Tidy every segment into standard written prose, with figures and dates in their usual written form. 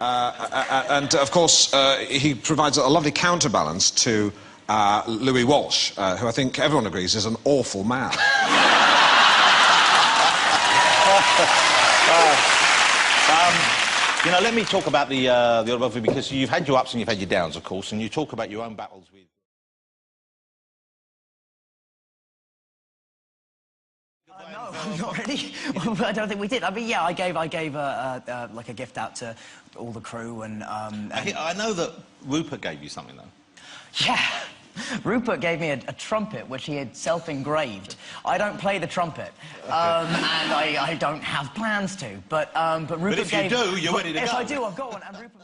And of course, he provides a lovely counterbalance to Louis Walsh, who I think everyone agrees is an awful man. You know, let me talk about the autobiography, because you've had your ups and you've had your downs, of course, and you talk about your own battles with... No, not really. I don't think we did. I mean, yeah, I gave like a gift out to all the crew, and I know that Rupert gave you something, though. Yeah. Rupert gave me a trumpet, which he had self-engraved. I don't play the trumpet, and I don't have plans to, but Rupert But if you do, you're ready to go. Yes, I do, I've got one, and Rupert...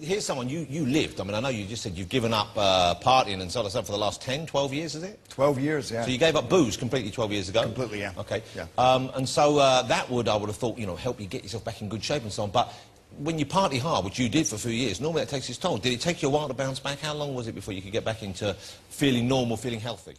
Here's someone you lived. I mean, I know you just said you've given up partying and so on and so on for the last 10, 12 years, is it? 12 years, yeah. So you gave up booze completely 12 years ago? Completely, yeah. Okay. Yeah. And so that would, I would have thought, you know, help you get yourself back in good shape and so on. But when you party hard, which you did for a few years, normally that takes its toll. Did it take you a while to bounce back? How long was it before you could get back into feeling normal, feeling healthy?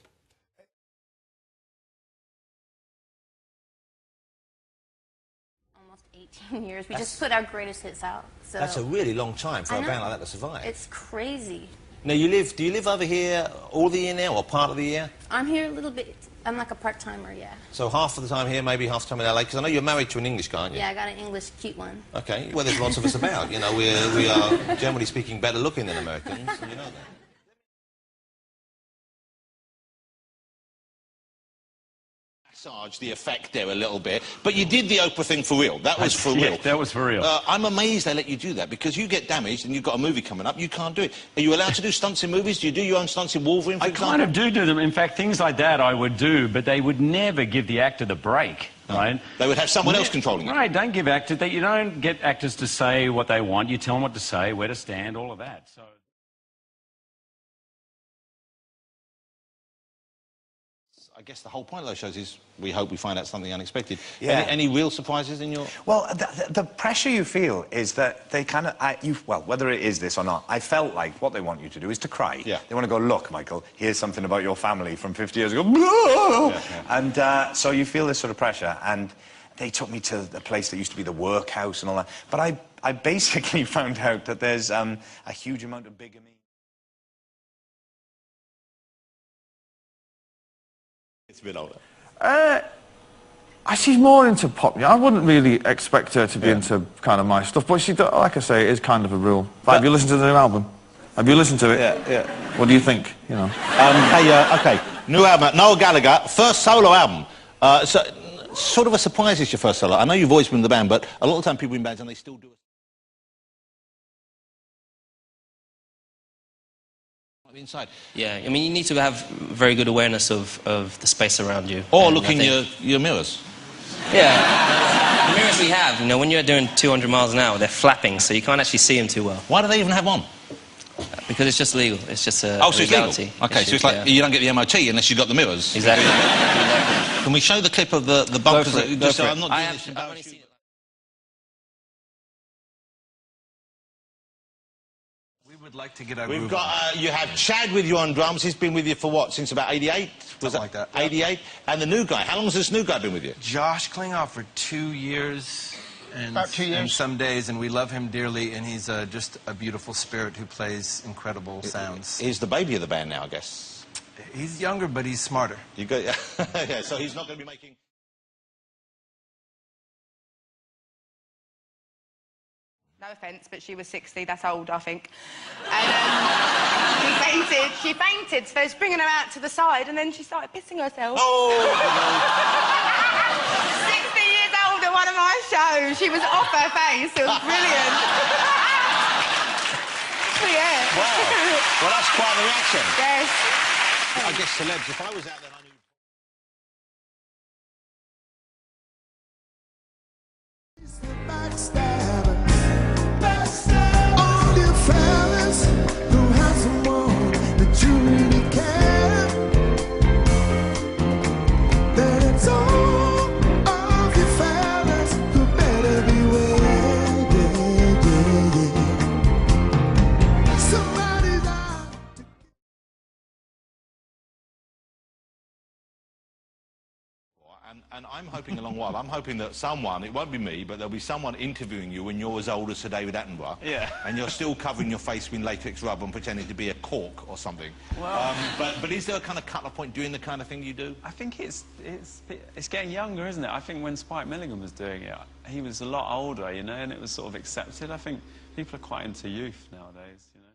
Almost 18 years. We just put our greatest hits out. So That's a really long time for a band like that to survive. It's crazy. Now, do you live over here all the year now, or part of the year? I'm here a little bit. I'm like a part-timer, yeah. So half of the time here, maybe half the time in LA, because I know you're married to an English guy, aren't you? Yeah, I got an English cute one. Okay, well, there's lots of us about. You know, we are, generally speaking, better looking than Americans, and you know that. Massage the effect there a little bit, but you did the Oprah thing for real. That was for real. Yeah, that was for real. I'm amazed they let you do that, because you get damaged and you've got a movie coming up, you can't do it. Are you allowed to do stunts in movies? Do you do your own stunts in Wolverine, for example? I kind of do them. In fact, things like that I would do, but they would never give the actor the break, right? They would have someone else controlling it. Right, don't give actors... You don't get actors to say what they want. You tell them what to say, where to stand, all of that. So... I guess the whole point of those shows is we hope we find out something unexpected. Yeah. Any real surprises in your... Well, the pressure you feel is that they kind of... well, whether it is this or not, I felt like what they want you to do is to cry. Yeah. They want to go, look, Michael, here's something about your family from 50 years ago. Yeah. And so you feel this sort of pressure. And they took me to a place that used to be the workhouse and all that. But I basically found out that there's a huge amount of bigamy. It's a bit older. She's more into pop. I wouldn't really expect her to be into kind of my stuff, but she, like I say, it is kind of a real... Have you listened to the new album? Have you listened to it? Yeah. What do you think, you know? Okay, new album, Noel Gallagher, first solo album. So, sort of a surprise it's your first solo. I know you've always been in the band, but a lot of time people in bands and they still do it. Inside. Yeah, I mean, you need to have very good awareness of the space around you. Or look in your mirrors. Yeah. The mirrors we have, you know, when you're doing 200 miles an hour, they're flapping, so you can't actually see them too well. Why do they even have one? Because it's just legal. It's just a so it's legality. Legal. Okay, so it's like you don't get the MOT unless you've got the mirrors. Exactly. Can we show the clip of the bumpers? I'm not doing this. I've only seen it. Would like to get our We've got, you have Chad with you on drums. He's been with you for what, since about 88? Something like that. 88? And the new guy, how long has this new guy been with you? Josh Klingoff for 2 years. And, about 2 years. And some days, and we love him dearly, and he's just a beautiful spirit who plays incredible sounds. He's the baby of the band now, I guess. He's younger, but he's smarter. You go, yeah, so he's not going to be making... No offence, but she was 60, that's old, I think. And she fainted, so they was bringing her out to the side, and then she started pissing herself. Oh! 60 years old at one of my shows. She was off her face, it was brilliant. Yeah. Wow. Well, that's quite the reaction. Yes. I guess celebs, if I was out there, I knew... And I'm hoping a long while. I'm hoping that someone, it won't be me, but there'll be someone interviewing you when you're as old as Sir David Attenborough. Yeah. And you're still covering your face with latex rubber and pretending to be a cork or something. Well... but is there a kind of cut-off point doing the kind of thing you do? I think it's getting younger, isn't it? I think when Spike Milligan was doing it, he was a lot older, you know, and it was sort of accepted. I think people are quite into youth nowadays, you know.